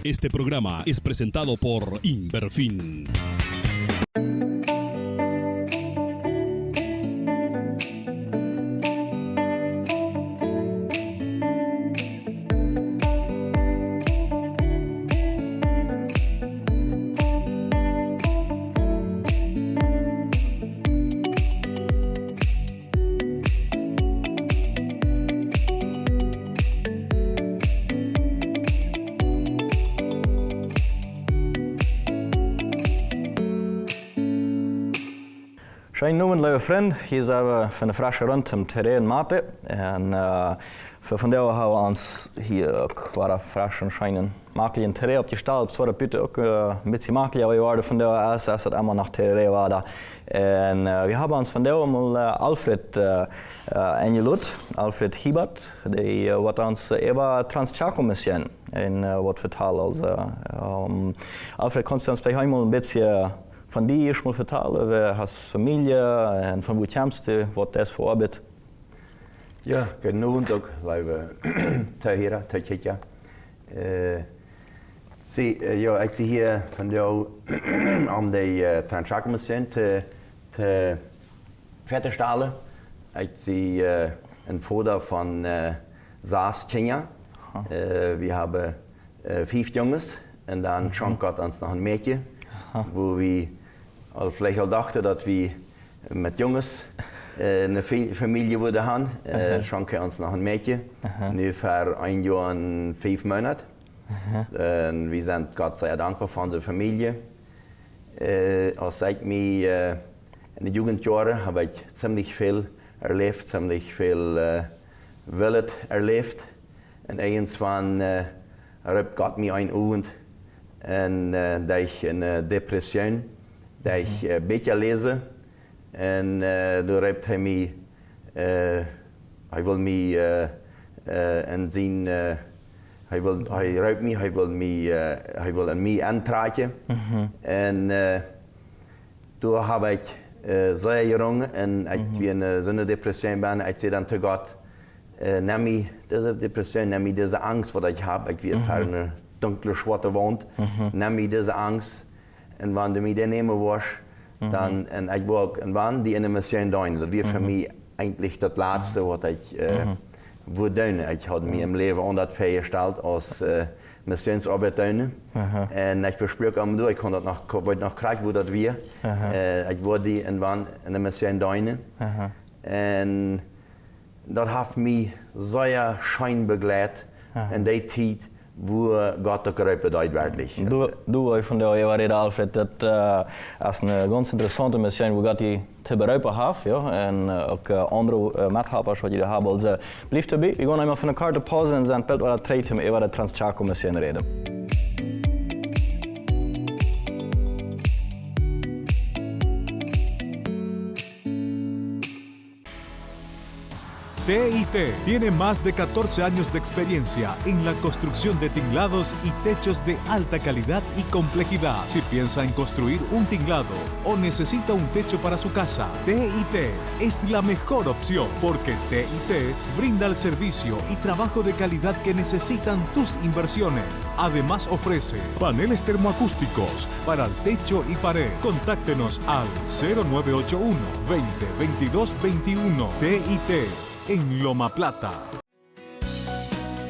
Este programa es presentado por Inverfin. Schijn noemen, lieve vriend, hier zijn we van de frisse rond om Teré en Mate. En voor vandaag hebben we ons hier ook wat fris en schijnen makkelijk in Teré op je stal. Het was buiten ook een beetje makkelijk, we waren vandaag als het allemaal naar Teré was. En we hebben ons vandaag Alfred ingeluid, Alfred Hiebert, die wat ons over Transchaco mission en wat vertellen. Also, Alfred, kannst du uns vielleicht einmal ein bisschen van die eerst moet vertellen, we als familie en van hoe het wat is voor arbeid. Ja, genoemd ook, lieve Tere, Teré. Ja, ik zie hier van jou om de Transchaco mission te fertigstellen. Ik zie een foto van 6 kinderen. We hebben 5 jongens en dan schenkt God ons nog een meisje. Wo wir vielleicht auch dachten, dass wir mit Jungs eine Familie würden haben. Schenken uns noch ein Mädchen. Nu für 1 Jahr und 5 Monate. Wir sind Gott sehr dankbar für die Familie. Als ich mich in den Jugendjahren habe ich ziemlich viel erlebt, ziemlich viel Willet erlebt. Und irgendwann rieb Gott mich ein und dat ik een depressie, dat ik een beetje lezen en toen heeft hij mij, hij wil mij en zien, hij wil aan mij aantraken en toen heb ik zeer jong en ik weer in zo'n depressie ben, ik zei dan te God, neem mij deze depressie, neem mij deze angst wat ik heb, ik weer verder dunkle, zwarte wand, neem me deze angst en wanneer du me die nemen was, dan, en ik wil ook, en wanneer die in de mission doen, dat was voor mij eigenlijk het laatste wat ik wil doen. Ik had me in mijn leven onder voorgesteld als missionsarbeid doen. En ik verspreek aan me, ik kon dat nog krijgen hoe dat weer. Ik wil die en wanneer in de mission doen. En dat heeft me zeer schijn begeleid in die tijd. Wo Gott ook eruit beduidt werkelijk. Du van jou, je reden Alfred, dat is een ganz interessante mission, wo Gott die te bereiken heeft, ja, en ook andere methelpers wat je daar hebben. Also, blijf erbij, we gaan eenmaal van de kaart pauze en dan pelt wat tijd om over de Transchaco mission reden. TIT tiene más de 14 años de experiencia en la construcción de tinglados y techos de alta calidad y complejidad. Si piensa en construir un tinglado o necesita un techo para su casa, TIT es la mejor opción porque TIT brinda el servicio y trabajo de calidad que necesitan tus inversiones. Además ofrece paneles termoacústicos para el techo y pared. Contáctenos al 0981 20 22 21 TIT. En Loma Plata.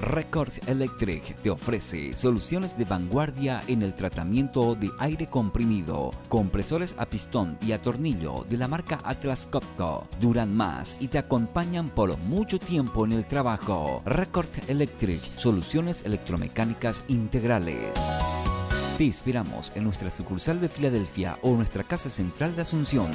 Record Electric te ofrece soluciones de vanguardia en el tratamiento de aire comprimido, compresores a pistón y a tornillo de la marca Atlas Copco. Duran más y te acompañan por mucho tiempo en el trabajo. Record Electric, soluciones electromecánicas integrales. Te esperamos en nuestra sucursal de Filadelfia o nuestra casa central de Asunción.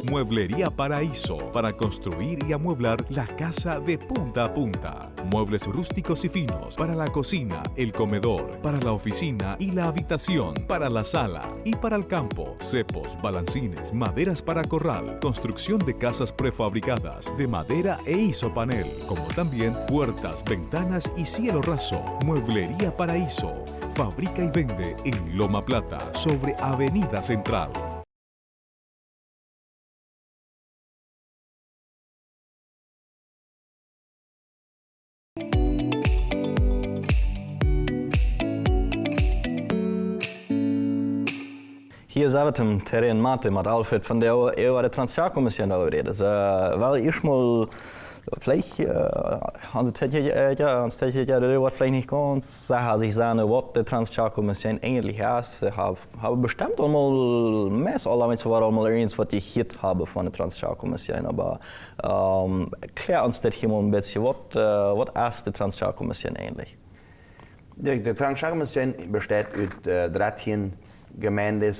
Mueblería Paraíso, para construir y amueblar la casa de punta a punta. Muebles rústicos y finos para la cocina, el comedor, para la oficina y la habitación, para la sala y para el campo. Cepos, balancines, maderas para corral, construcción de casas prefabricadas de madera e isopanel, como también puertas, ventanas y cielo raso. Mueblería Paraíso, fabrica y vende en Loma Plata, sobre Avenida Central. Hier selber im Tere und Mate mit Alfred von der de Transchaco Mission overreden. Wel eerst mal vielleicht aan het tijdje wat vielleicht nicht ganz sagen sich sagen, was die Transchaco Mission eigentlich ist. Habe bestimmt einmal mehr allerdings war einmal irgendwas, was ich hier habe von der Transchaco Mission. Aber klär uns das hier mal ein bisschen, was ist die Transchaco Mission eigentlich? Die Transchaco Mission besteht aus 13 Gemeinden.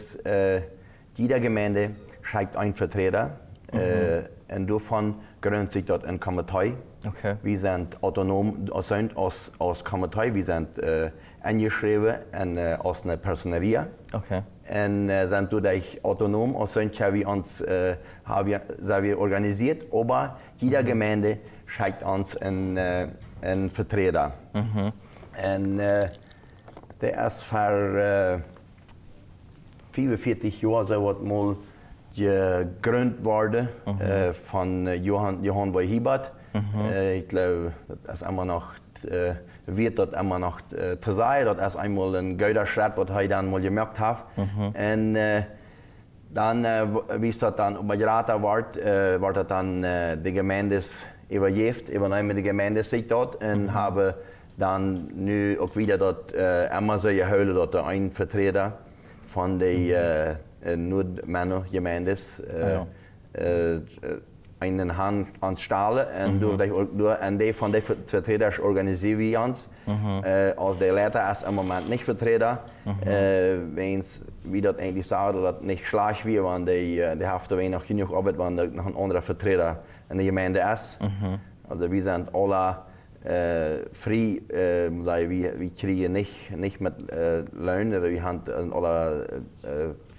Jede Gemeinde schickt einen Vertreter. Und davon gründet sich dort ein Komitee. Okay. Wir sind autonom aus Komitee. Wir sind eingeschrieben aus einer Personerie. Okay. Und sind dadurch autonom. Und sind wir uns haben wir organisiert. Aber jede Gemeinde schickt uns einen Vertreter. Und der ist vor 45 Jahren so was mal gegründet worden von Johann Hiebert. Ich glaube, das ist immer noch, wird dort immer noch zu sein. Das ist einmal ein guter Schritt, was ich dann mal gemerkt habe. Und dann, wie es dann übergeraten wird das dann die Gemeinde übernehmen die Gemeinde sich dort und habe dann nu auch wieder dort immer so geholt, dort ein Vertreter von der Nordmännergemeindes einen Hand ans Stahlen und die von den Vertretern organisieren wir uns. Als der Leiter ist im Moment nicht Vertreter, wenn es wie das eigentlich sagt, dass nicht schlecht wird, wenn die Hälfte wenn noch genug Arbeit, wenn noch ein anderer Vertreter in der Gemeinde ist. Also wir sind alle frei, wir kriegen nicht mit Löhnen, wir haben alle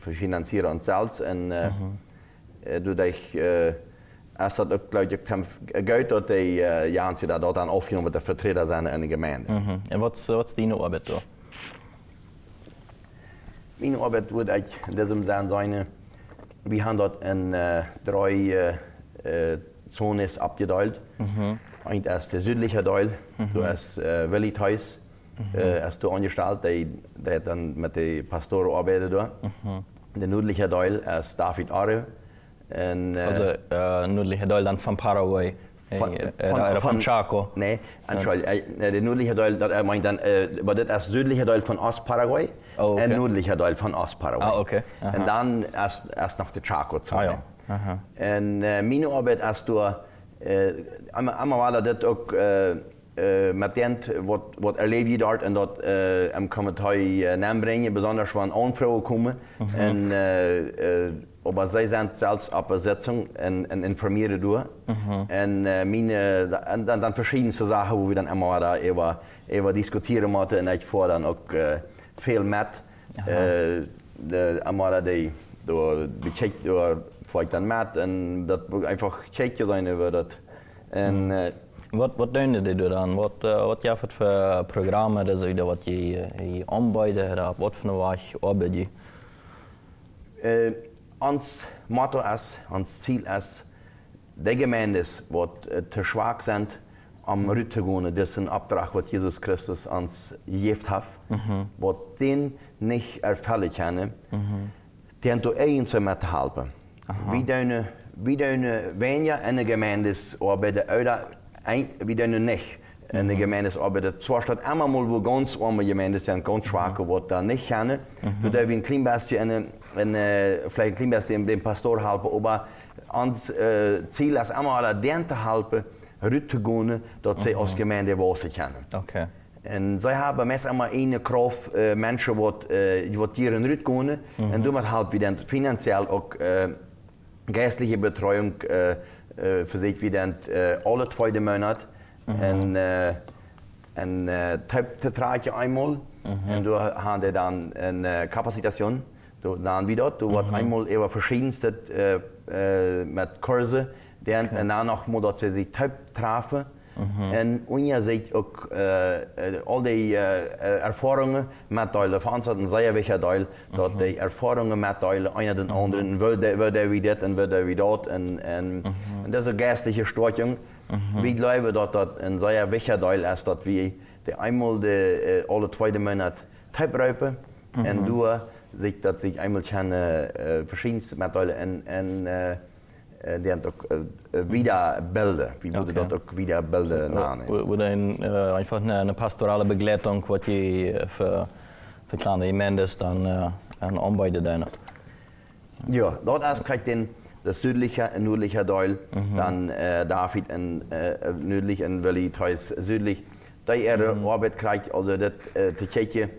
finanzieren uns selbst und dadurch ist das auch, glaube ich, Geld, dass die Jansi da dort dann aufgenommen mit der Vertreter sein in der Gemeinde. Und was ist deine Arbeit da? Meine Arbeit wird in diesem Sinne sein, wir haben dort in 3 Zonen abgeteilt. Ein ist der südliche Teil, da ist Willi-Teus, ist da angestellt, der dann mit den Pastoren arbeitet. Der nördliche Teil ist David Are. Also nördliche Teil dann von Paraguay, von Chaco? Nein, der nördliche Teil, das meint dann, aber das ist südliche Teil von Ostparaguay und nördliche Teil von Ostparaguay. Ah, okay. Und dann ist noch der Chaco-Zone. Und meine Arbeit ist da, einmal war das auch mit dem, was erlebe ich dort und dort am Komitee bringen, besonders wenn Frauen kommen. Und, aber sie sind selbst auf der Sitzung und informieren durch. Und dann verschiedenste Sachen, wo wir dann immer da über diskutieren müssen. Und ich fahre dann auch viel mit. Einmal die checkt fahre ich dann mit und das einfach checken sein über das. Was tun die dann? Was ja für Programme, was je anbieden, was für eine Arbeit je? Ons Motto ist, ons Ziel ist, die Gemeinden, die zu schwach sind, am Rücken zu gehen, das ist ein Auftrag, was Jesus Christus uns gegeben hat, was den nicht erfüllen können, den zu eins mithelfen. Wir tun weniger in der Gemeinde arbeiten, oder wir tun nicht in der Gemeinde arbeiten. Zwar steht immer mal, wo ganz arme Gemeinden sind, ganz schwache, die da nicht kennen. Da dürfen wir ein klein bisschen, vielleicht ein klein bisschen dem Pastor helfen, aber unser Ziel ist immer, denen zu helfen, rüber dass sie als Gemeinde wachsen können. Okay. Und sie haben meist immer eine Kraft, Menschen, die hier rübergehen. Und damit helfen wir dann finanziell auch geistliche Betreuung für sich wie dann alle 2 Monate. Und Tetrage einmal. Und da haben wir dann eine Kapazitation. Dann wieder, da wird einmal über verschiedenste mit Kurse, dann noch mal, dass sie sich treffen. Und ihr seht auch all die Erfahrungen mitteilen, veranstalten sehr wichtig Teil, dass die Erfahrungen mitteilen, einer den anderen, wo der wie das und wo der wie dort. Und das ist eine geistliche Steuerung. Wir glauben, dass das ein sehr wichtiger Teil ist, dass wir einmal alle 2 Monate Teilbrauchen und sich, dass sich einmal verschiedenste Materialien die haben auch wieder Bilder, wie würde das auch wieder Bilder nennen? Oder einfach eine pastorale Begleitung, was ihr für kleine Gemeinden dann anbietet. Ja, dort kriegt den das südliche und nördliche Teil, dann David in nördlich und Willi teils südlich. Da ihre Arbeit kriegt, also das Tschechien,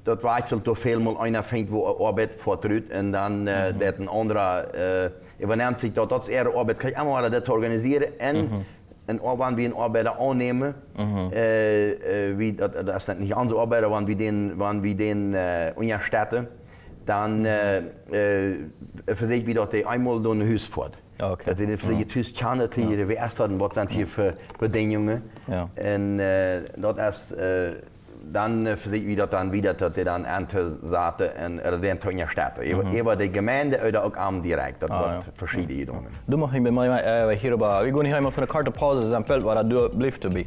dort wechselt doch viel mal einer fängt, wo Arbeit vortritt und dann der ein anderer übernimmt sich dort, das ihre Arbeit kriegt, einmal das organisieren und wenn wir einen Arbeiter annehmen, wie das sind nicht unsere Arbeiter, wenn wir den unterstützen, dann versuche ich dort einmal durch ein Haus fort. Okay. Dat is je thuis kennen, die we eerst hadden, wat zijn hier voor bedingingen. En dat is dan verzicht wie dat dan wieder, dat die dan aantal zaten en den toen staat. Ewer de gemeente oder ook am direkt, dat wordt verschiedene gedaan. Du mag ich mit mir hier aber, wir gehen hier einmal für eine kurze Pause, das Feld war da bleibt dabei.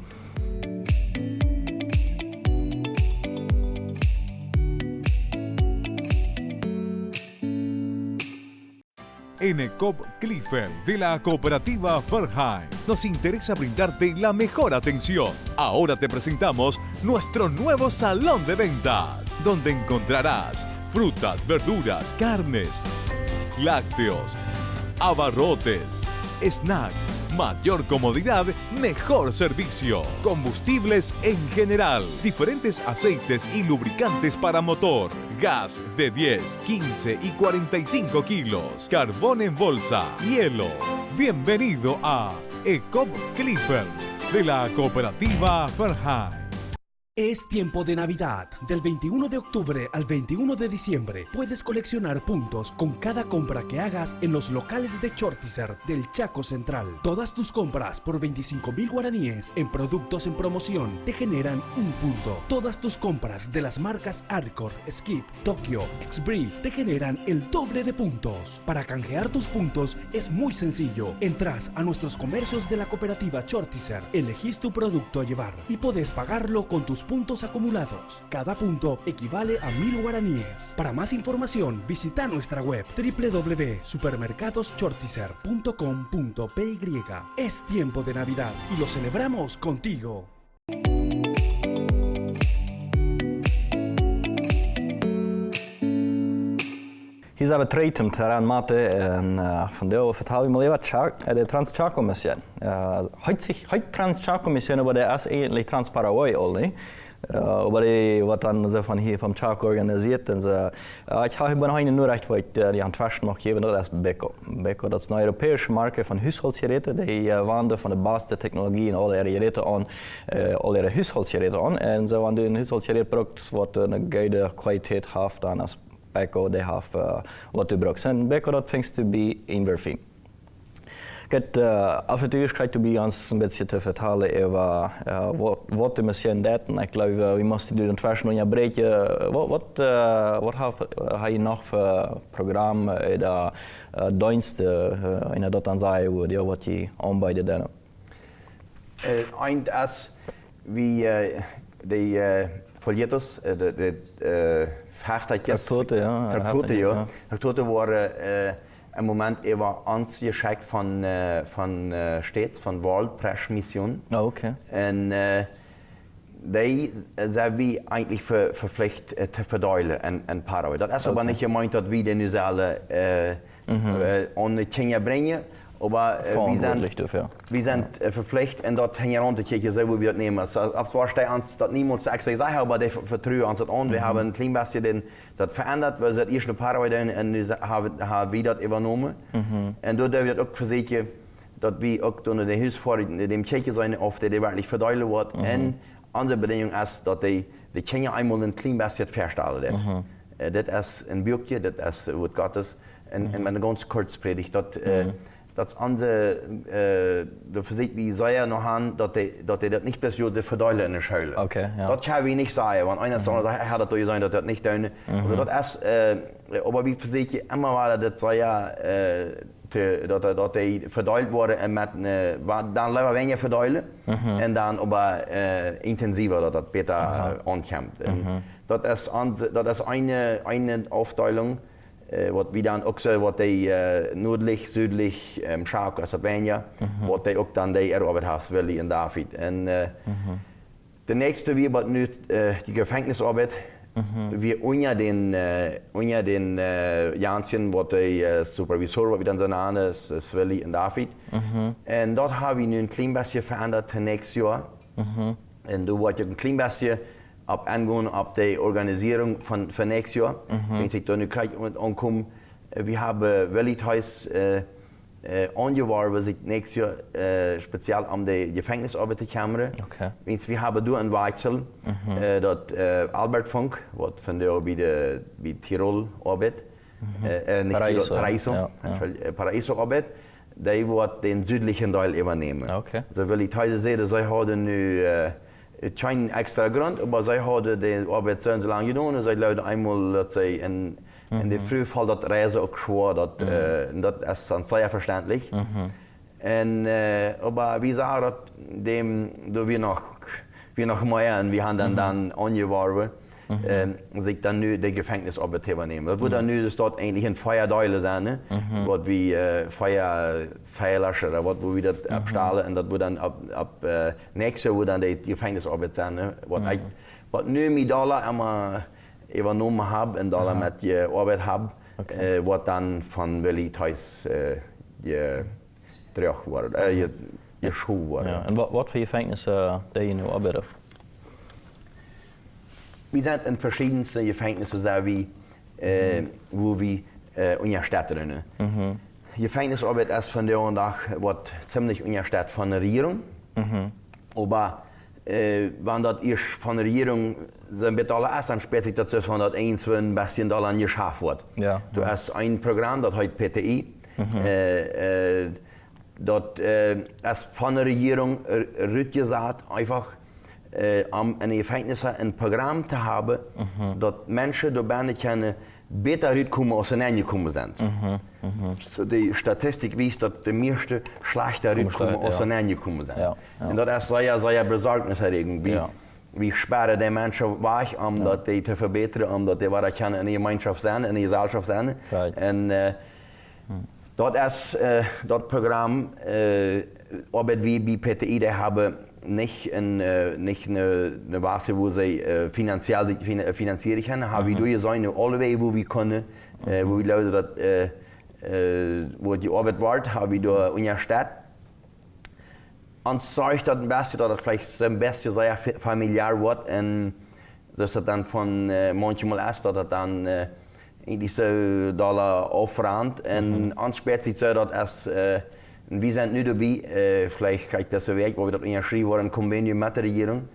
En ECOP Clifford de la cooperativa Ferheim nos interesa brindarte la mejor atención. Ahora te presentamos nuestro nuevo salón de ventas, donde encontrarás frutas, verduras, carnes, lácteos, abarrotes, snack, mayor comodidad, mejor servicio, combustibles en general, diferentes aceites y lubricantes para motor, gas de 10, 15 y 45 kilos, carbón en bolsa, hielo. Bienvenido a ECOP Clifford de la cooperativa Ferheim. Es tiempo de Navidad. Del 21 de octubre al 21 de diciembre puedes coleccionar puntos con cada compra que hagas en los locales de Chortizer del Chaco Central. Todas tus compras por 25.000 guaraníes en productos en promoción te generan un punto. Todas tus compras de las marcas Arcor, Skip, Tokyo, Xbree te generan el doble de puntos. Para canjear tus puntos es muy sencillo. Entras a nuestros comercios de la cooperativa Chortizer, elegís tu producto a llevar y podés pagarlo con tus puntos acumulados. Cada punto equivale a 1.000 guaraníes. Para más información, visita nuestra web www.supermercadoschortizer.com.py. Es tiempo de Navidad y lo celebramos contigo. Hier zijn we treiten teraan mate en van deel vertalen we maar even de Transchaco mission. Heute Transchaco mission aber der ist eigentlich Trans-Paraguay only. Aber was dann so von hier vom Chaco organisiert und so. Ich habe bei heute nur recht weit die Handwaschen noch gegeben, das ist Beko. Beko, das ist eine europäische Marke von Haushaltsgeräten, die wandern von der besten Technologie in alle ihre Geräte an, alle ihre Haushaltsgeräte an. Und so wenn du ein Haushaltsgerät brauchst, was eine gute Qualität hat, dann ist Beko, die hat was du brauchst. Und Beko, das fängst du bei Inverfin. Kijk, af en toe is het ons een beetje te vertellen over wat de machine deed. Ik geloof, we moesten doen een versie van breedje. Wat heb je nog voor programma of diensten en dat dan zeggen wat je aanbiedt dan? Eind als we die folietos, de heftigjes, vertoten waren im Moment über uns geschickt von States, von Wahlpressmission. Oh, okay. Und die sind wir eigentlich verpflichtet zu verteilen in Paraguay. Das ist aber nicht gemeint, dass wir die alle an die Kinder bringen, aber wir sind verpflichtet, und dort hängen runter, so wie wir das nehmen. Also, ab war steht uns, dass niemand extra gesagt hat, aber die vertrauen uns das an. Wir haben ein klein bisschen das verändert, weil wir das erst in Paraguay haben wir das übernommen. Und dort haben wir das auch versucht, dass wir auch unter den Hausvorrichten, dem Tschechen sein, auf die wirklich verteilt wird. Und andere Bedingung ist, dass die Kinder einmal ein klein bisschen verstellen. Das ist ein Büchchen, das ist Wort Gottes. Und eine ganz kurze Predigt, dat andere, dat verzicht wie zij nog aan, dat dat niet best jullie verdelen in de school. Okay, ja. Dat gaan we niet zeggen, want einer sagt, hij had het door je zijn dat dat niet doen. Dat is, maar wie verzicht je immer wel dat zij dat die verduild worden en dan liever weniger verduilen en dan aber intensiever, dat beter aankomt. Dat is eine Aufteilung, wat wie dan ook zo, wat die noordelijk, zuidelijk, Chaco, Pennsylvania, wat die ook dan die Arbeit has willen in David. En de nächste wie wat nu die Gefängnisarbeit, wir unter den Janschen, wat die Supervisor, wat wir dann so nennen, ist Willi in David. Und dort haben wir nun ein klein bisschen verändert für nächstes Jahr. Und da wird ein klein bisschen angehen auf die Organisierung für nächstes Jahr. Wenn ich da nicht ankomme, wir haben Willi Theis angeworben, was ich nächstes Jahr speziell an die Gefängnisarbeit kommen. Okay. Wir haben da einen Wechsel, dat Albert Funk, was von der bei Tirol arbeitet, nicht Paraiso arbeitet, der wird den südlichen Teil übernehmen. Okay. So will ich heute sehen, sie haben nu keinen extra Grund, aber sie haben die Arbeit so lange getan und sie leuten einmal, dass sie in dem Frühfall dat Reise auch schwer, dat ist dann sehr verständlich. Und, aber wie gesagt, da wir noch mehr und wir haben dann angeworben, sich dann nu die Gefängnisarbeit übernehmen. Das wird dann nu dort eigentlich ein Feuerdeule sein, was wie Feuerlöscher oder was wo wir das abstahlen und das wird dann ab nächstes Jahr dann die Gefängnisarbeit sein, was nu mit Dollar immer übernommen habe und Dollar mit der Arbeit habe, was dann von Willi Theis gedreht wurde, geschoben wurde. Ja. Und was für Gefängnisse die nu arbeiten? Wir sind in verschiedensten Gefängnissen, wo wir unterstützt werden. Gefängnisarbeit ist von der Tag wird ziemlich unterstützt von der Regierung. Aber wenn das erst von der Regierung bezahlt ist, dann später sich dazu von das ein bisschen Dollar geschafft wird. Ja. Du hast ein Programm, das heißt PTI. Das ist von der Regierung gesagt, einfach in den Gefängnissen ein Programm zu haben, dass Menschen dabei können besser rauskommen, als sie reingekommen sind. So die Statistik weist, dass die meisten schlechter rauskommen, als sie reingekommen sind. Ja. Und das ist sehr besorgniserregend. Wie sperren die Menschen weg, um das zu verbessern, um das weiter können in der Gemeinschaft sein, in der Gesellschaft sein. Und das ist das Programm, Arbeit wie bei PTI, die haben nicht eine Basis, wo sie finanzieren können, haben wir durch eine alle Wege, wo wir können, wo wir Leute, wo die Arbeit wird, haben wir da unterstützt. Und sorgt das ein bisschen, dass das vielleicht ein bisschen sehr familiär wird und dass das dann von manchmal ist, dass das dann diese Dollar aufrennt und uns spät sich so, dass wir sind nicht dabei, vielleicht kriegt das Weg, wo wir das unterschrieben haben, ein Konvenium mit der Regierung,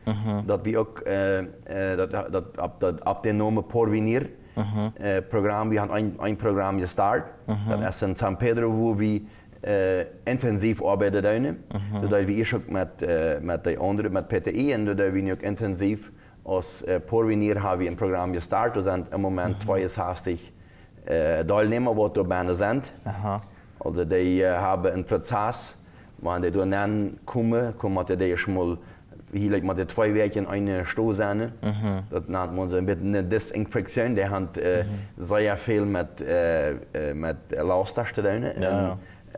dass wir auch ab dem Namen Porvenir Programm, wir haben ein Programm gestartet, das ist in San Pedro, wo wir intensiv arbeiten, dass wir schon mit den anderen, mit PTI, und dass wir auch intensiv als Porvenir haben wir ein Programm gestartet, wir sind im Moment 62 Teilnehmer, die dabei sind. Also die haben einen Prozess, wenn die da kommen die schon mal hier mit den 2 Wochen eine Stoß sein. Das nennt man so ein bisschen eine Desinfektion. Die haben sehr viel mit Last zu tun.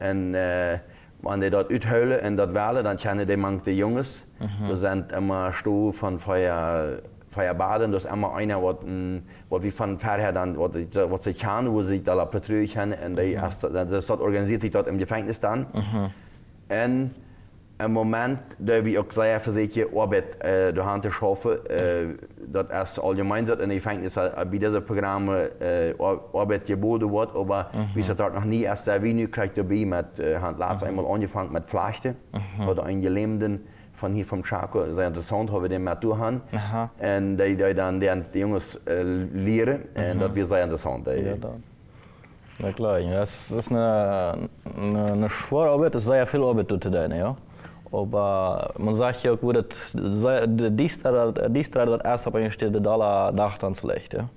Und wenn die dort aushöhlen und das wählen, dann kennen die manche Jungs. Das sind immer Stoß von Feuerbaden. Das ist immer einer, was wir von vorher dann, was sie kennen, wo sie da Patrouille kennen. Und das organisiert sich dort im Gefängnis dann. Und im Moment, da wir auch sehr versichert Arbeit daheim zu schaffen, das ist allgemein so in den Gefängnissen, wie diese Programme Arbeit geboten wird, aber wie es dort noch nie erst sehr wenig kriegt dabei mit, hat einmal angefangen mit Flechten oder einen Gelähmten von hier vom Chaco, sehr interessant, haben wir den mit durchhaben. Und die dann die Jungs lehren, und das wird sehr interessant. Na klar, das ist eine schwere Arbeit, das ist sehr viel Arbeit dort drin, ja. Aber man sagt ja auch, die Straße das erst aber steht der Dollar nach dann schlecht, ja.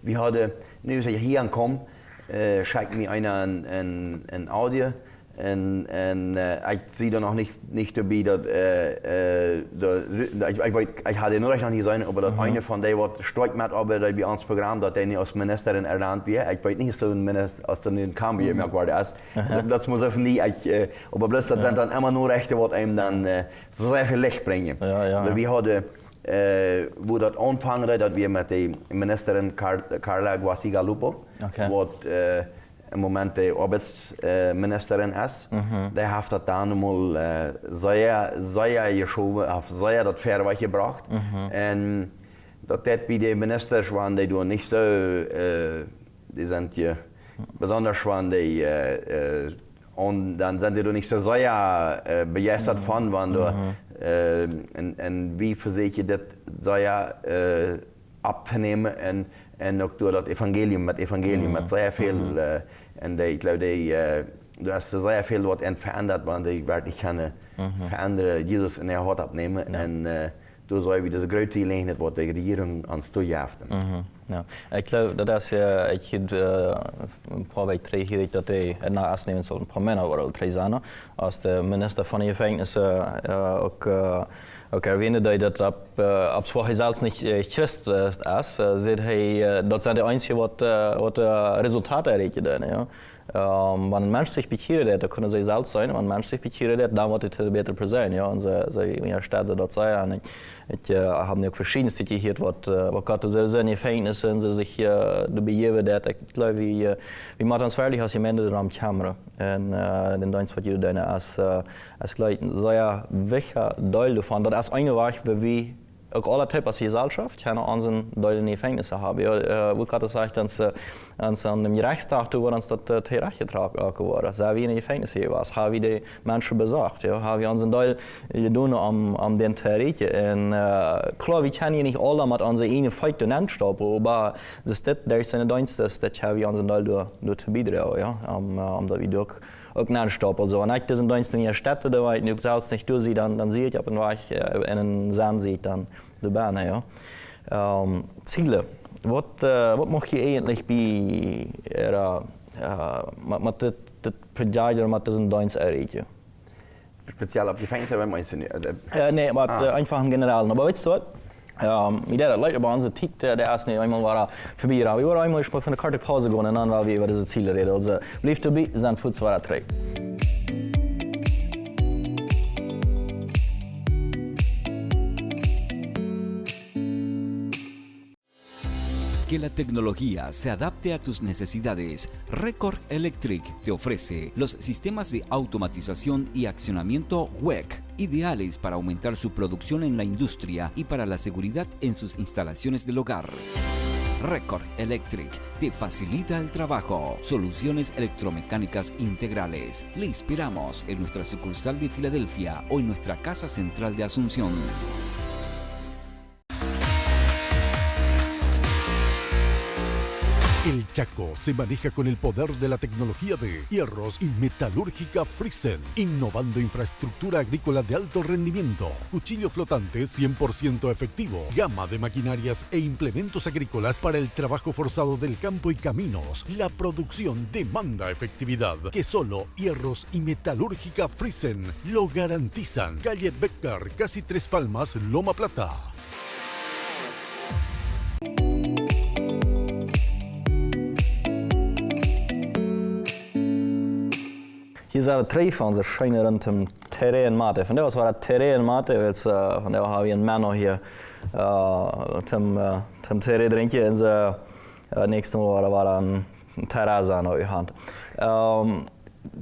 Wir haben, nu is hier aankomen, schickt mir einer ein Audio und ich sehe da noch nicht dabei, dass ich hatte nur noch nicht sein, aber dass eine von denen, die stark mitarbeitet bei uns Programm, dass die aus Ministerin erlernt wird. Ich weiß nicht, so ein Minister aus den Kambi mehr geworden ist. Das muss ich nie, aber bloß das dann immer nur Rechte, die einem dann so sehr viel Licht bringen. Wir hatten wo dat aanvangen dat we met de ministerin Carla Guasigalupo, wat im Moment die Arbeitsministerin ist, die hat das dann einmal sehr geschoben, auf sehr das Fair gebracht. Und das bei den Ministern waren die nicht so, die sind hier besonders waren die, und dann sind die nicht so sehr begeistert von, wenn du und wie versuche ich das sehr abzunehmen und auch durch das Evangelium mit sehr viel, und ich glaube, du hast sehr viel was verändert, weil die wirklich keine verändern, Jesus in der Hand abnehmen und du sollst wieder das größte Gelegenheit, was die Regierung ans Durchjäft. Ja, ich glaube, dat is ik heb een paar weken terug dat hij het na nemen zal een paar mannen worden treizana. Als de minister van de Gefängnissen ook erwähnte, dat op zwaar zelfs niet Christ is, zegt hij dat zijn de einzigen wat resultaten erreichen. Ja. Wenn ein Mensch sich bekehrt, dann kann er sich selbst sein. Wenn ein Mensch sich bekehrt, dann wird er besser sein. Ja, und sie Städte dort sein. Ich habe auch verschiedenste gehört, was Gott so seine Gefängnisse und sie sich begeben. Ich glaube, wie man uns wirklich als jemand daran kommen. Und den Dienst, was jeder deine als gleich sehr wichtig Teil davon. Das ist eigentlich, wie wir ook alle typen als Gesellschaft gaan onze duidelijke Gefängnisse haben. Ja, wie gerade sagt, an dem Rechtstag, wo uns das Teré getragen wurde, sehr wie in Gefängnis hier war, haben wir die Menschen besorgt. Ja, haben wir unseren Teil getan am den Teré. Und klar, wir können hier nicht alle mit unseren eigenen Feiten anstoppen, aber das ist eine Dienst, das haben wir unseren Teil durch zu beitragen, ja, da wir durch ook non-stop. Also, wenn ich diesen Dienst in der Stadt, da ich nicht selbst nicht durchsehe, dann sehe ich, wenn ich in einen Sand sehe, dann die Bahn. Ja. Ziele. Was macht ihr eigentlich bei mit dem Projekt oder mit diesem Dienst erreichen? Speziell auf die Gefängnisse, wenn man es nicht. Nee, aber einfach im Generellen. Aber weißt du was? Mit der Leute bei uns Tick, der erst nicht einmal war vorbei. Wir waren einmal von der Karte Pause gegangen und dann waren wir über diese Ziele reden. Also, bleib dabei, sind für 2 oder 3. Que la tecnología se adapte a tus necesidades. Record Electric te ofrece los sistemas de automatización y accionamiento WEC, ideales para aumentar su producción en la industria y para la seguridad en sus instalaciones del hogar. Record Electric te facilita el trabajo. Soluciones electromecánicas integrales. Le inspiramos en nuestra sucursal de Filadelfia o en nuestra casa central de Asunción. El Chaco se maneja con el poder de la tecnología de Hierros y Metalúrgica Friesen, innovando infraestructura agrícola de alto rendimiento, cuchillo flotante 100% efectivo, gama de maquinarias e implementos agrícolas para el trabajo forzado del campo y caminos. La producción demanda efectividad que solo Hierros y Metalúrgica Friesen lo garantizan. Calle Becker, casi 3 Palmas, Loma Plata. Hier zijn we 3 van ze schijnen rond hem Teré en Mate. Van daar was Teré en Mate, van daar hebben we een man hier, Tumm Teré drinken en ze nächste Mal war een Terrasse aan uw hand.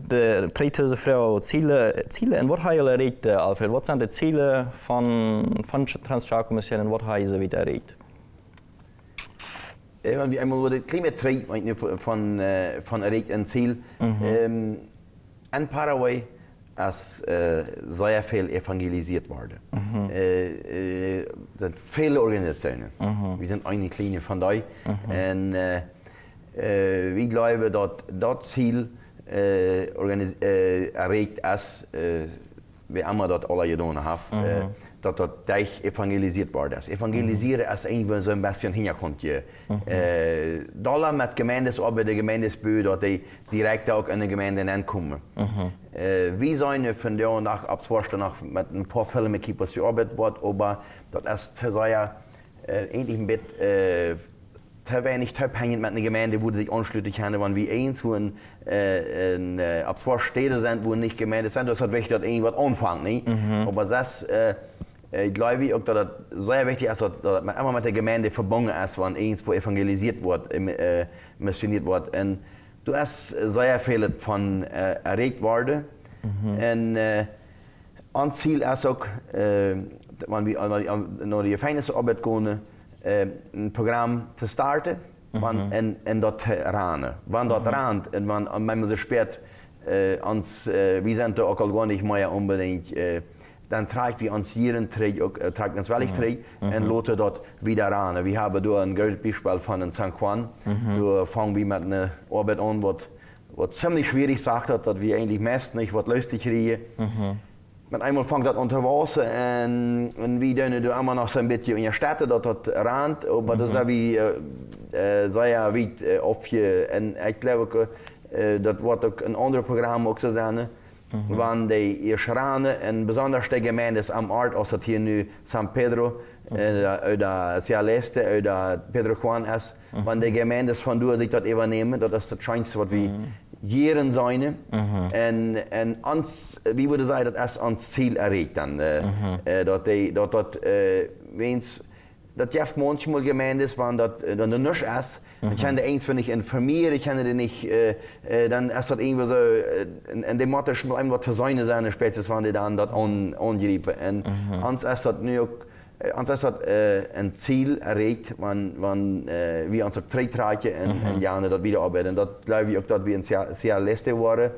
De pretische vrouw Ziele en wat heb je erreicht, Alfred? Wat zijn de Ziele van Transchaco Mission en wat heb je ze weer erreicht? Wir einmal über das Klimatrend von erreicht ein Ziel. In Paraguay ist sehr viel evangelisiert worden. sind viele Organisationen. Wir sind eine kleine von da. Und wir glauben, dass das Ziel erreicht ist wie immer das alle gedaan haben, dass das gleich evangelisiert worden ist. Evangelisieren ist irgendwie so ein bisschen Hintergrund. Da mit Gemeindesarbeit, der Gemeindesbüro, dass die direkt auch in die Gemeinde ankommen. Wir sind von der nach ab nach mit ein paar Filmen gearbeitet worden, aber das ist sehr eigentlich ein bisschen te weinig abhängig mit einer Gemeinde, wo sich anschließend haben, wenn wir eins, wo ab zwei Städte sind, wo nicht Gemeinde sind, das ist wichtig, dass irgendwas anfangen. Nicht? Aber das, ich glaube auch, dass das sehr wichtig ist, dass man immer mit der Gemeinde verbunden ist, wenn eins, wo evangelisiert wird, missioniert wird. Und du hast sehr viel von erregt worden. Und ein Ziel ist auch, wenn wir nach der Gefängnisarbeit gehen, ein Programm zu starten und dort ran. Wenn dort ran und wenn manchmal so spät wir sind da auch gar nicht mehr unbedingt, dann trägt wir uns jeden trägt uns wellig und lassen dort wieder ran. Wir haben da ein gutes Beispiel von San Juan. Da fangen wir mit einer Arbeit an, was ziemlich schwierig sagt, dass wir eigentlich meist nicht was lustig kriegen. Mit einmal fängt das unter Wasser und wir dann immer noch so ein bisschen in der Stadt, dass das rannt, aber das ist wie sehr weit aufgehen. Und ich glaube, das wird auch ein anderes Programm auch so sein, wenn die erst ran, und besonders die Gemeinde ist am Ort, als das hier nu San Pedro, oder Cialeste, oder Pedro Juan ist, wenn die Gemeinde von dort sich das übernehmen, das ist das Schönste, was wir jeden sein. Und uns, wie würde ich sagen, das ist ans Ziel erregt dann. Das gibt manchmal Gemeinden, wenn das nicht ist. Ich kann das eins, wenn ich informiere, ich kann das nicht, dann ist das irgendwie so, in dem Motto, ich will einfach zu sein, spätestens wenn die dann das angreifen. Und uns ist das nur uns ist das ein Ziel erregt, wenn wir uns treten und gerne das wieder arbeiten. Das glaube ich auch, dass wir sehr letzte waren.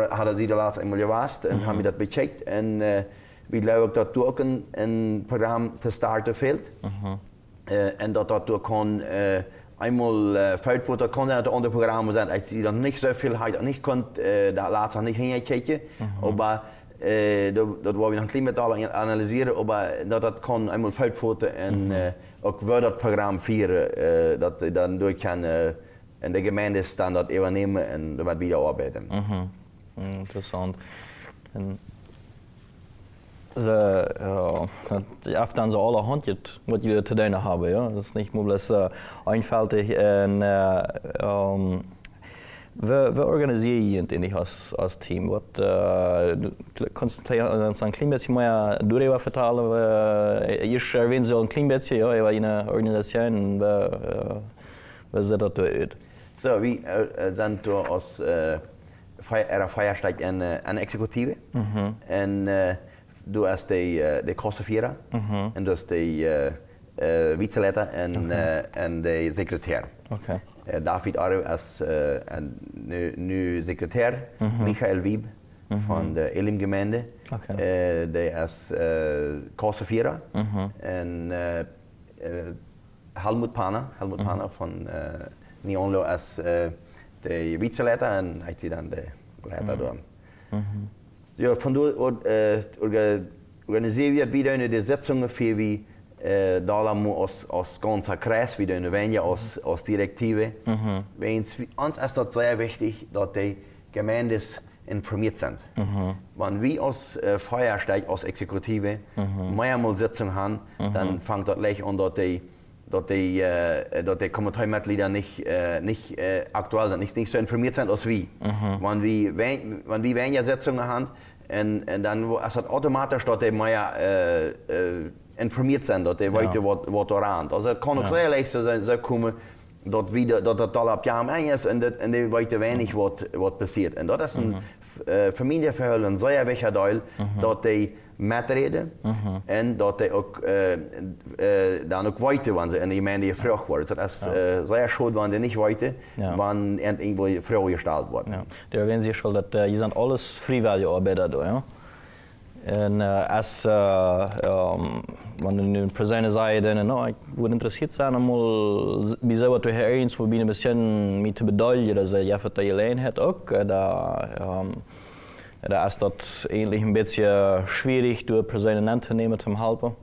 Hat sie das letzte einmal gewusst und haben wir das gecheckt. Und wir glauben auch, dass du auch ein Programm zu starten fehlt. Und dass du kann einmal fällt wird, kann ein andere Programme sein, als sie dann nicht so viel halt nicht konnte, da lassen nicht hinchecken. Aber dat waar we nog een klein analyseren, maar dat kan eenmaal foutfoten en ook wel dat programma vieren, dat je dan door kan in de gemeente staan dat overnemen en damit wieder arbeiten. Interessant. Je hebt dan zo alle handjes wat jullie te doen hebben, ja? Dat is niet moeilijk eenvoudig en we organiseren je eigentlich als Team. Du kannst uns ein klein bisschen mehr darüber vertellen. Ich erwähne so ein klein bisschen, ja, über eine Organisation, wie sieht das aus? So, wir sind aus einer Feierstadt eine Exekutive. Und du hast die Kostenführer, und du hast die Vizeleiter und die Sekretär. Okay. David Arrow ist nu Sekretär, Michael Wieb von der Elim-Gemeinde. Okay. Der ist Kostenführer. Und Helmut Pana von Nionlo ist der Vizeleiter und ich dann der Leiter dort. Ja, von dort organisieren wir wieder eine Sitzung für wie da als ganzer Kreis, wieder eine Wenja als Direktive. Uns ist das sehr wichtig, dass die Gemeinden informiert sind. Wenn wir als Feiersteig, als Exekutive mehrmals Sitzungen haben, dann fängt das gleich an, dass die Kommentarmitglieder nicht aktuell sind, nicht so informiert sind als wir. Wenn wir weniger Sitzungen haben, und dann ist das automatisch, dass die mehr informiert zijn, dat die weten wat er aan. Also het kan ook sehr leicht zo komen dat het al op jaar eng is en die weten weinig wat passiert. En dat is een familieverhaal een zeer wichtig deel, dat die metreden en dat die ook dan ook weten wanneer ze in de gemeente gevraagd worden. Dat is zeer schuld wanneer die niet weten, wanneer het irgendwo vragen gesteld wordt. Daar weten ze schon dat je zijn alles vrijwillige arbeiders, ja. En als wanneer een persoon zei, ik word interessiert zijn om bijzonder te herinneren, we zijn een beetje mee te bedoelen, dat je even dat je alleen hebt ook. Da ist das eigentlich ein bisschen schwierig, durch Personen zu nehmen zum Helfen.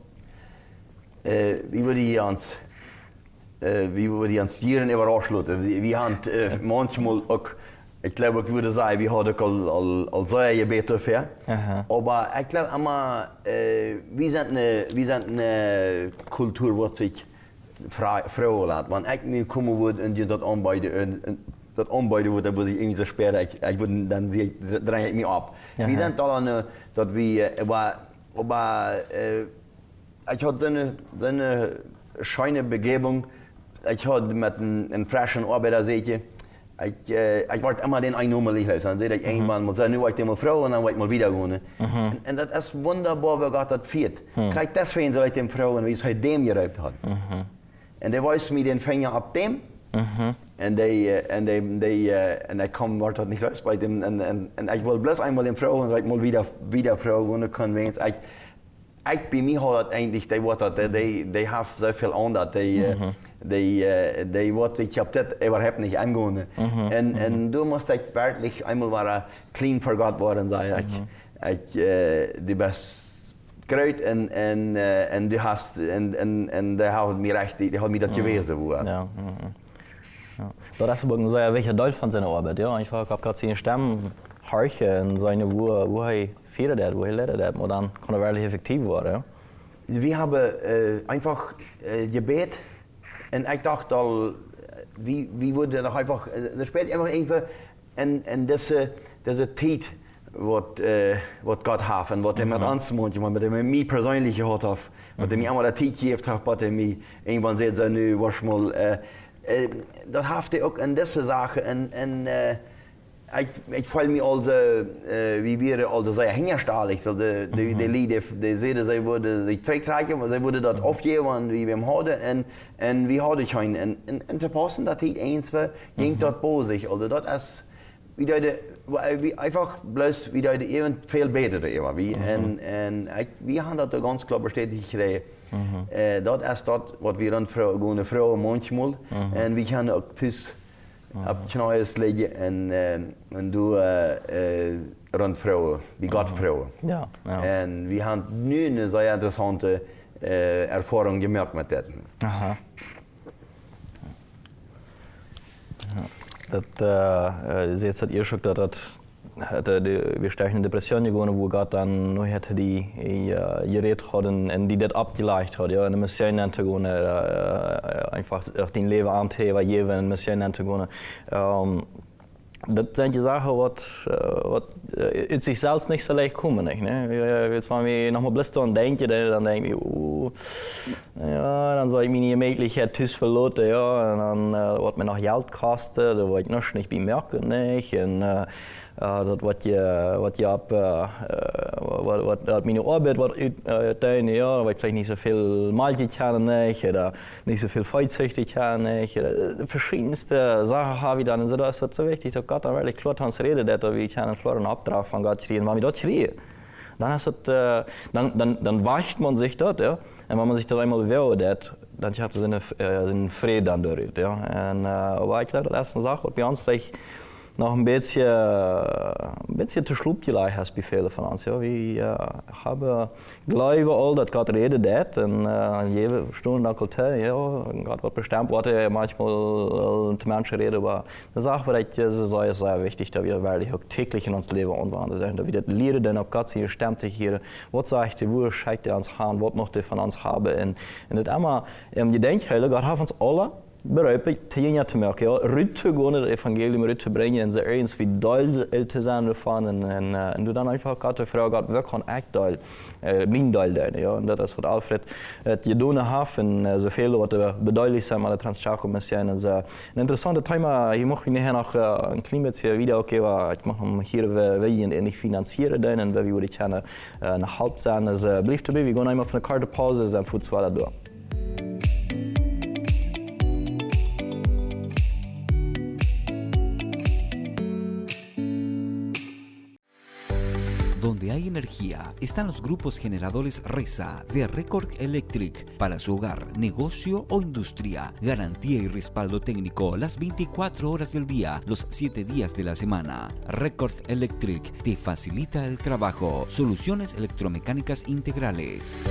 Wie würde ich ans Tieren überrascht? Wir haben manchmal auch, ich glaube, ich würde sagen, wir haben als sehr besser für. Aber ich glaube immer, wir sind eine Kultur, die sich Frauen lässt. Wenn ich mir kommen würde und die das anbieten würde, dann würde ich irgendwie so sperren, ich würde dann drehe ich mich ab. Wir sind da, dass wir, aber ich hatte so eine schöne Begebung. Ich hatte mit einem frischen Arbeiter sehe ich wollte immer den einmal helfen. Dann sehe ich irgendwann mal sagen, nu wollte ich mal Frau und dann wollte ich mal wieder gehen. Und das ist wunderbar, wie Gott das führt. Gleich deswegen soll ich den Frauen, wie es heute dem geräumt hat. Und der weiß mir den Finger ab dem. Und ich komme dort nicht raus bei dem. Und ich will bloß einmal den Frau und dann mal wieder Frau und Konvenz. Ich bei mir hat eigentlich, die haben so viel anders, ich habe das überhaupt nicht angehen. Und du musst wirklich einmal clean für Gott worden sein. Du bist groß und du hast, und der hat mir recht, die hat mir das gewesen. Ja. Das ist ein sehr wichtiger Teil von seiner Arbeit. Ja. Ich habe gerade seine Stimmen horchen und seine, wo er führt das, wo er leitet das, und dann kann er wirklich effektiv werden. Ja. Wir haben einfach gebet und ich dachte, wie würde das einfach, das spielt einfach in diese Zeit, was Gott hat und was er mit uns macht, was er mit mir persönlich hat, was er mir einmal die Zeit gegeben hat, was er mir irgendwann sagt, so, nu, wasch mal, das hat er auch in diese Sache ich fühle mich also, wie wir also sehr hingestellt. Die Lieder, die sehen, sie würden sich zurücktragen, sie würden das aufgeben, wie wir haben, und wir haben keinen. Und zu passen, das geht eins, ging das bei sich. Also das ist einfach bloß wieder eben viel besser. Und wir haben das ganz klar bestätigt gekriegt. Das ist das, was wir dann Frauen manchmal, und wir können auch ab Knäuels liegen und du rund Frauen, wie Gott Frauen. Ja. Und wir haben nu eine sehr interessante Erfahrung gemacht mit dem. Aha. Das jetzt hat ihr schon gesagt, wir stechen in Depressionen gegangen, wo Gott dann noch hätte die geredet hat und die das abgeleicht hat, ja, eine Mission zu gehen, einfach den Leben anzuheben, jedem eine Mission zu gehen. Das sind die Sachen, was sich selbst nicht so leicht kommen. Nicht, ne? Jetzt, wenn wir nochmal blister und denken, dann denke ich, ja, dann soll ich meine Möglichkeit verloten, ja, und dann wird mir noch Geld kosten, da wollte ich noch nicht bemerken, nicht, und das wat meine Arbeit wat tun, ja, wat vielleicht nicht so viel Malti kann nicht, oder nicht so viel Freizüchtig kann nicht, verschiedenste Sachen habe ich dann, und so, das ist so wichtig, dass Gott dann wirklich klar zu uns redet, dass wir einen klaren Auftrag von Gott kriegen, wenn wir dort schreien. Dann, dann wascht man sich dort, ja, und wenn man sich das einmal bewährt, dann hat man seinen Frieden dann durch, ja, und, aber ich glaube, das ist eine Sache, die bei uns vielleicht noch ein bisschen zu schlug gelegt hast bei vielen von uns. Ja. Wir haben Glauben, dass Gott redet und jede Stunde nach Kultur, ja, Gott wird bestimmt, was manchmal zu Menschen reden, aber eine Sache, die ist sehr wichtig, dass wir wirklich auch täglich in unser Leben anwenden, dass wir das lernen, ob Gott sich stimmt hier, was sagt er, wo schickt er uns an, was möchte er von uns haben. Und das immer, die denken, Gott hat uns alle bereikt, tien te merken, ja, rut te gaan, het evangelium rut te brengen en ze ergens wie deel te zijn ervan en du dan einfach Gott te vragen, wat kan ik deel, mijn deel doen, ja, en dat is wat Alfred het gedaan heeft en zoveel wat beduidelijk zijn met de Transchaco Mission en zo. Een interessante thema, hier mocht ik nachher nog een klein beetje video geven, ik mag hem hier willen en niet financieren doen en we willen het gerne een halb zijn, dus blijf erbij, we gaan eenmaal van de korte pauze en voet zwaar door. Donde hay energía energía están los grupos generadores RESA de Record Electric para su hogar, negocio o industria. Garantía y respaldo técnico las 24 horas del día, los 7 días de la semana. Record Electric te facilita el trabajo. Soluciones electromecánicas integrales.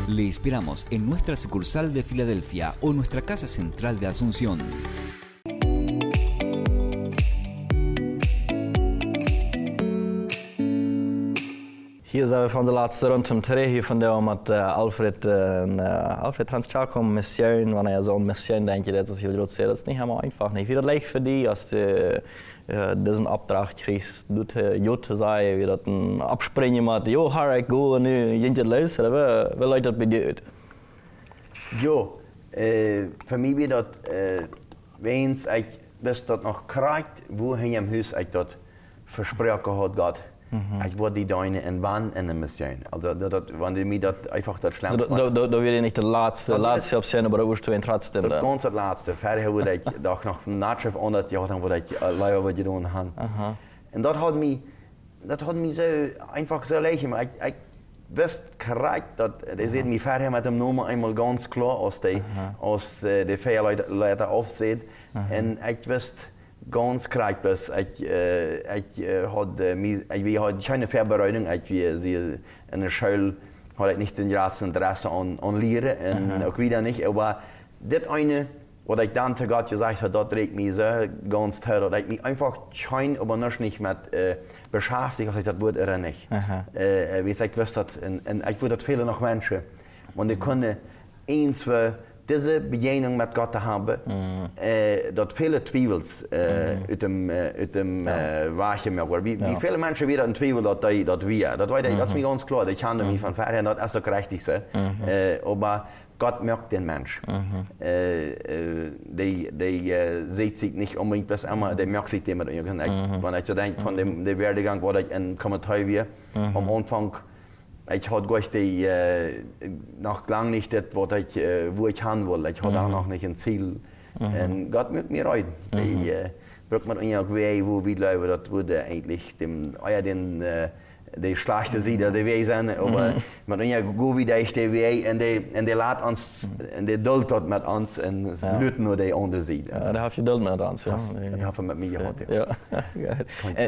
Le esperamos en nuestra sucursal de Filadelfia o nuestra casa central de Asunción. Hier zijn we van de laatste rond Teré hier van de met Alfred Transchaco Mission, wanneer zo'n Mission denk je dat is heel groot, dat is niet helemaal einfach. Niet wie dat lijkt voor die als deze opdracht krijgt, doet Jut zei wie dat een abspringen met, joh, ga ik go en nu je het luisteren, we leiden dat bedoelt. Jo, voor mij weer dat wens ik wist dat nog krijgt, hoe hij hem huis ik dat versproken had gehad. Ich wollte die Deine in wann in der Mission. Also, wenn die mir das einfach das Schlimmste macht. Da wäre nicht die letzte Option, aber da wirst du trotzdem. Das ganz das letzte. Fertig wurde ich doch noch vom Nachschrift 100 Jahre lang, wo ich leider was getan habe. Und das hat mich so einfach so leicht gemacht. Ich wusste korrekt, dass die sehen mich fertig mit dem Namen einmal ganz klar aus die Feierleiter aufsieht. Und ich wusste ganz korrekt, dass ich hatte keine Vorbereitung, ich in der Schule hatte ich nicht den ersten Interesse an Lehren und auch wieder nicht, aber das eine, was ich dann zu Gott gesagt habe, das regt mich so ganz toll, dass ich mich einfach aber nicht mit beschäftigt, das Wort oder nicht. Wie ich wusste, und ich würde das viele noch Menschen, und die können zwei diese Begegnung mit Gott haben, dat viele Zweifels uit dem Wachen mehr. Wie viele Menschen wieder in Zweifel, dat wir. Das ist mir ganz klar. Ich handle mich von vorher, das ist doch richtig so. Aber Gott merkt den Mensch. Der sieht sich nicht unbedingt bloß immer, der merkt sich dem. Wenn ich so denke, von dem Werdegang, wo ich in Kommentar war, am Anfang, ich hatte noch lange nicht das, wo ich hin wollte. Ich hatte auch noch nicht ein Ziel. Und Gott mit mir rein. Ich brauche mir irgendwie, wo wir glauben, das würde eigentlich die schlechte Seite der Weh sein. Aber man gut wie der Weh und der lädt uns, und der duldet dort mit uns und es löst nur die andere Seite. Ja, da habe ich Duld mit uns. Ja. Das habe ich mit mir gehabt. Ja.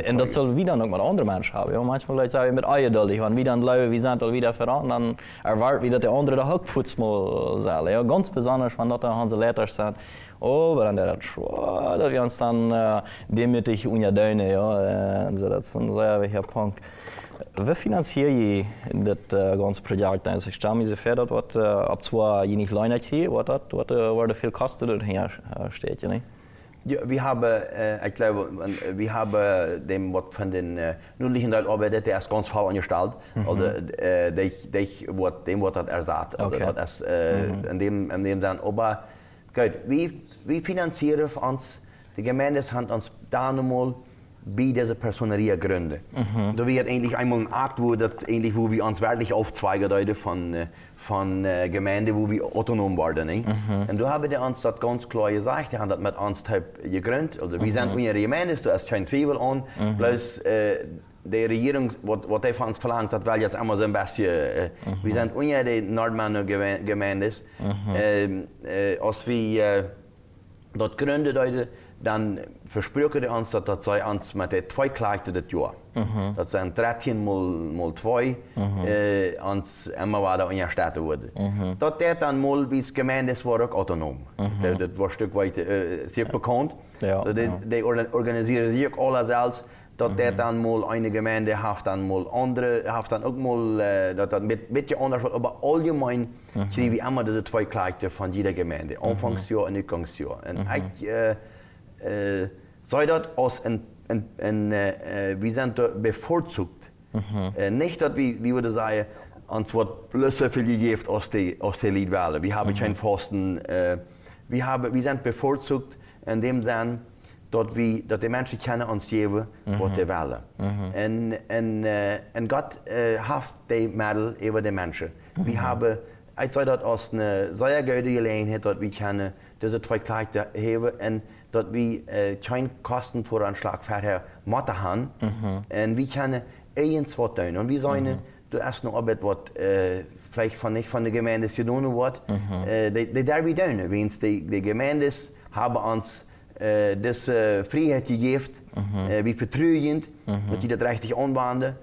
Und das soll wieder noch mit anderen Menschen haben. Ja. Manchmal Leute sagen mit euch duldig, wenn wir dann glauben, wir sind wieder voran, dann erwarten wir, dass der andere da auch Fuß mal soll. Ja. Ganz besonders, wenn das unsere Leiter sind. Oh, aber dann der hat schon, dass wir uns dann demütig unterdeunen. Ja. Und so, das ist ein sehr wichtiger Punkt. Wie finanzier je das ganze Projekt? Also ich stelle mir so vor, dass ab zwar je nicht Leute kriegen, was viel Kosten dahinter steht, nicht? Ja, wir haben, ich glaube, wir haben dem was von den nutzlichen Arbeit, der ist ganz voll angestellt, also dem wird das ersatz, also das in dem dann, aber gut, wie finanzieren wir uns? Die Gemeinde hat uns da nochmal bei dieser Personerie gründen. Da wird eigentlich einmal ein Akt, wo wir uns wirklich aufzweigen von Gemeinden, wo wir autonom waren. Und da haben die uns das ganz klar gesagt, die haben das mit uns gegründet. Also wir sind unsere Gemeinde, da ist kein Zweifel an, bloß die Regierung, was die von uns verlangt, das war jetzt immer so ein bisschen, wir sind unsere Nordmänner Gemeinde, als wir das gründen, dann versprochen die uns, dass das sei uns mit den 2 Kleidern das Jahr. Das sind 13 mal 2, uns immer weiter unterstützt wurde. Das dann mal, wie es Gemeinde ist, war auch autonom. Das war ein Stück weit sehr bekannt. Die organisieren sich alle selbst. Dat dann mal eine Gemeinde hat dann mal andere, hat dann auch mal, das ein bisschen anders wird, aber allgemein kriegen wir immer diese 2 Kleidern von jeder Gemeinde, Anfangsjahr und Rückgangsjahr. Und ich sei das als wir sind bevorzugt. Nicht, dass wir würde sagen, uns wird bloß so viel gegeben aus der Liedwahl. Wir haben keinen Pfosten, wir sind bevorzugt in dem Sinne, dass die Menschen kennen uns geben, was sie wollen. Und Gott hat die Mittel über die Menschen. Wir haben, ich sage das als eine sehr gute Gelegenheit, dass wir können diese 2 Kleider haben und dass wir keine Kostenvoranschlag vorher machen haben. Und wir können irgendwas tun. Und wir sagen, du hast noch Arbeit, was vielleicht nicht von der Gemeinde getan wird, die darf ich tun. Wenn die Gemeinde haben uns diese Freiheit gegeben, wie vertrauend, dass die das richtig anwenden.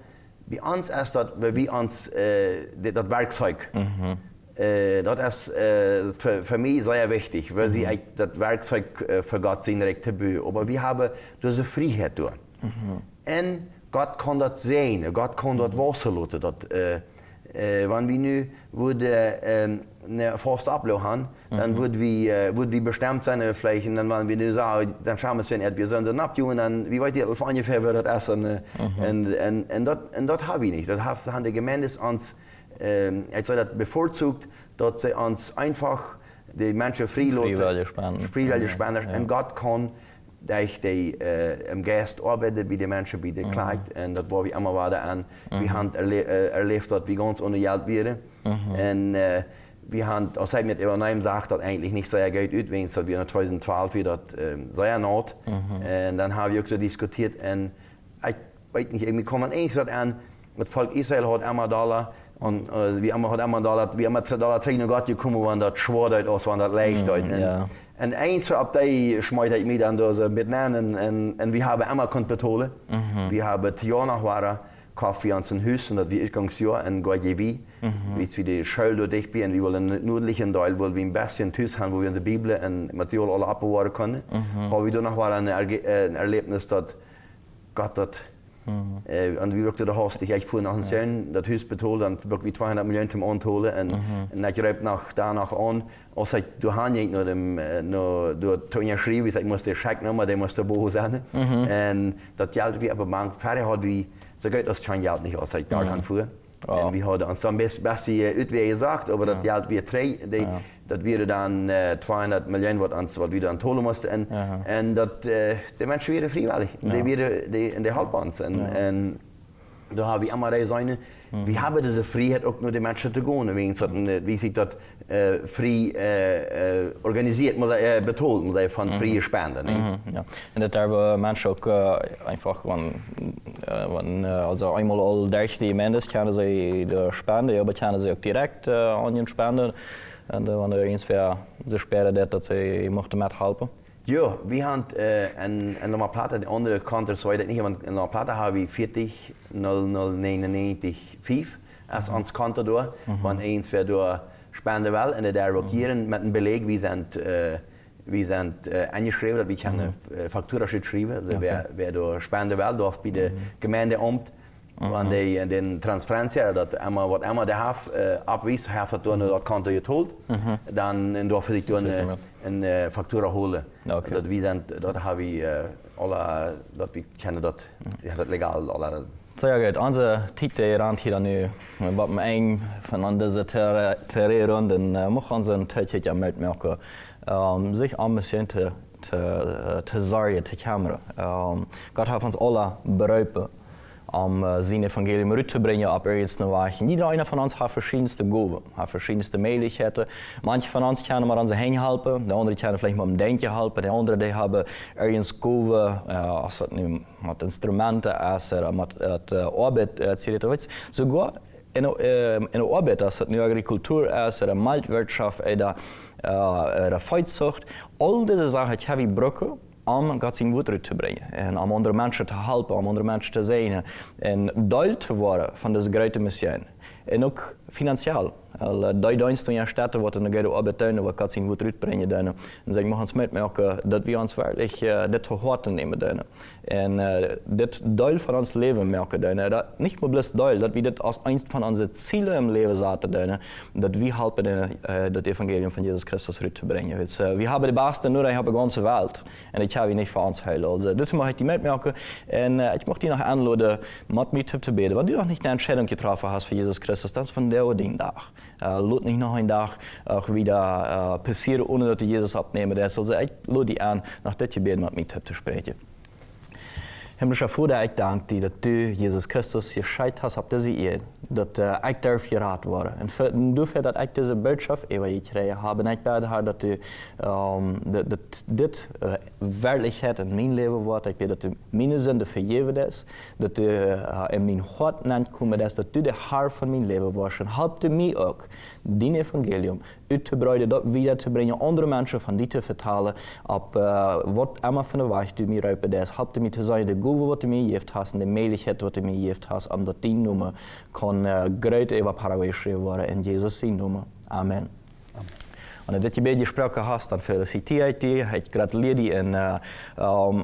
Bei uns ist das, weil wir uns das Werkzeug, das ist für mich sehr wichtig, weil sie das Werkzeug für Gott sind direkt dabei. Aber wir haben diese Freiheit durch. Und Gott kann das sehen, Gott kann das Wasser lassen. Wenn wir nu eine fast Ablauf haben, dann würden wir bestimmt sein, vielleicht, und dann, wenn wir nu sagen, dann schauen wir sehen, wir sollen das abtun, dann, wie weit ihr ungefähr wird das essen, und das habe ich nicht. Das haben die Gemeinde uns, ich sage das bevorzugt, dass sie uns einfach die Menschen freiwillig spenden, und Gott kann durch die im Geist arbeiten bei den Menschen, bei den Kleid, und das war wie immer weiter an. Wir haben erlebt, dass wir ganz ohne Geld wären, und wir haben, als ich mit Übernehmen sagt, dass eigentlich nicht sehr gut auswählt, dass wir in 2012 wieder sehr not, und dann haben wir auch so diskutiert, und ich weiß nicht, wir kommen eigentlich so an, das Volk Israel hat immer Dollar, und wir haben immer Dollar, wir haben $3 kriegen, und Gott gekommen, wenn das schwer ist, als wenn das leicht ist. Und eins ab die schmeißt ich mich dann mitnehmen, und wir haben immer betalen. Wir haben 2 Jahre nach Wara Kaffee an sein Haus, und das war Ausgangsjahr in Guayavi, wie die Schule dicht bin, und wir wollen einen nördlichen Teil, wo wir ein bisschen Haus haben, wo wir in der Bibel und Material alle abbewahren können. Aber wir danach war ein Erlebnis, dass Gott das und wir wirkten da hastig. Ich fuhr nach dem Sohn, das Haus betalt, dann wirklich 200 Millionen zum Anholen, und ich rief danach an, als ich durch nicht nur Tonja schrieb, ich musste den Scheck nehmen, der musste Boho sein, und das Geld, wie aber Bank fertig hat, wie so geht das kein Geld nicht, als ich da kann fuhr. Und wir haben uns dann besser Utwege gesagt, aber das Geld wir drei, das wäre dann 200 Millionen, was wir dann holen mussten, und die Menschen wären freiwillig, die halten uns. Und da haben wir immer gesagt, wir haben diese Freiheit auch nur die Menschen zu gehen, wie sich das frei organisiert, betont, von freien Spenden. Ja. Und das haben Menschen auch einfach, also einmal all durch die Gemeinde können sie spenden, aber können sie auch direkt an den spenden. Und wenn irgendwer sich sperrt, dass sie mithelfen. Ja, wir haben in La Plata, die andere Kante, so weit nicht, aber in La Plata haben wir 40 0099 5 als uns Konto da, wenn eins wer da spenden will, und der blockieren mit einem Beleg, wir sind eingeschrieben, dass wir keine Faktura schreiben, also wer da spenden will, darf bei der Gemeindeamt, wenn die den Transferenz, was immer der hat, abweist, hat das Konto geholt, dann darf ich eine Faktura holen. Okay. Dort haben wir alle, wir kennen das legal. Alle. Sehr gut. Onze Titel rand hier nu, wat me een van deze Teré runden, mocht ons een tijdje uitmerken, zich een beetje te zorgen, te kameren. God heeft ons alle beroepen sein Evangelium rüberzubringen, ab irgendeiner Weise. Jeder einer von uns hat verschiedenste Gaben, hat verschiedenste Möglichkeiten. Manche von uns können mal an sich helfen, der andere kann vielleicht mal mit dem Denken helfen, der andere die haben irgendwas Gaben, als es mit Instrumenten ist, mit Arbeit etc. Sogar in der Arbeit, als es eine Agrikultur ist, oder Waldwirtschaft, oder Viehzucht, all diese Sachen haben wir brauchen, om Gott zijn woord uit te brengen en om andere mensen te helpen, om andere mensen te zijn en deel te worden van deze grote missie. En ook financieel. Die diensten in Städten, wat een goede arbeid doen, wat Gott zijn woord uitbrengen doen. En zij mogen ons metmerken dat we ons werkelijk dit te horen nemen doen. En dit deel van ons leven merken doen. Dat niet maar bloß deel, dat we dit als een van onze zielen im leven zaten doen. Dat we helpen dat Evangelium van Jezus Christus uit te brengen. We hebben de beste nodig op de ganze Welt. En dat gaan we niet voor ons huilen. Also, dit mag ik die metmerken. En ik mag die nog aanladen, met mij te beten. Want du nog niet eine Entscheidung getroffen hast für Jesus Christus, das ist von der den Tag. Laat nicht noch einen Tag wieder passieren, ohne dass du Jesus abnehmen. Also ich lade dich an, nach diesem Gebet mit mir zu sprechen. Himmlischer Vader, ik dank dir dat du, Jezus Christus, gescheid hast op deze eeuw. Dat ik durf geraad worden. En dafür dat ik deze boodschap eeuwig gekregen heb. En ik bid haar dat du dat dit werkelijkheid in mijn leven wordt. Ik bid dat du mijn zonde vergeven is. Dat du in mijn hart aankomen is. Dat du de haar van mijn leven wordt. En help mij ook, die evangelium uit te breiden, dat weer te brengen, andere mensen van die te vertalen, op wat immer van de weg du mij ruipen is. Help mij te zijn de goede wat du mij geeft hast en de mogelijkheid wat du mij geeft hast, omdat die noemen kan groot even Paraguay geschreven worden in Jezus zijn noemen. Amen. En dat je bij je gesproken hast, dan feliciteer ik je, ik gratuleer je en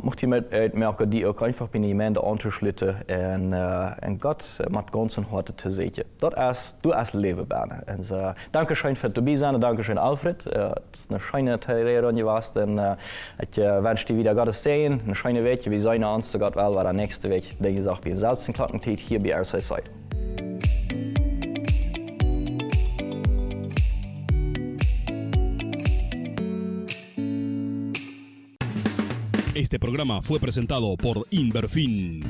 mocht je uitmerken die ook einfach bij de gemeente aan te sluiten en God met ganzen harte te zegen. Dat is, du als leven bijna. En dankeschön voor het erbij zijn, dankeschön Alfred. Het is een schöne Teré geweest en ik wens je wieder Gottes Segen, een schöne week. We zijn ons zu Gott wel, waar de nächste week, denk ik, bij dezelfde klokkentijd hier bij RCC. Este programa fue presentado por Inverfin.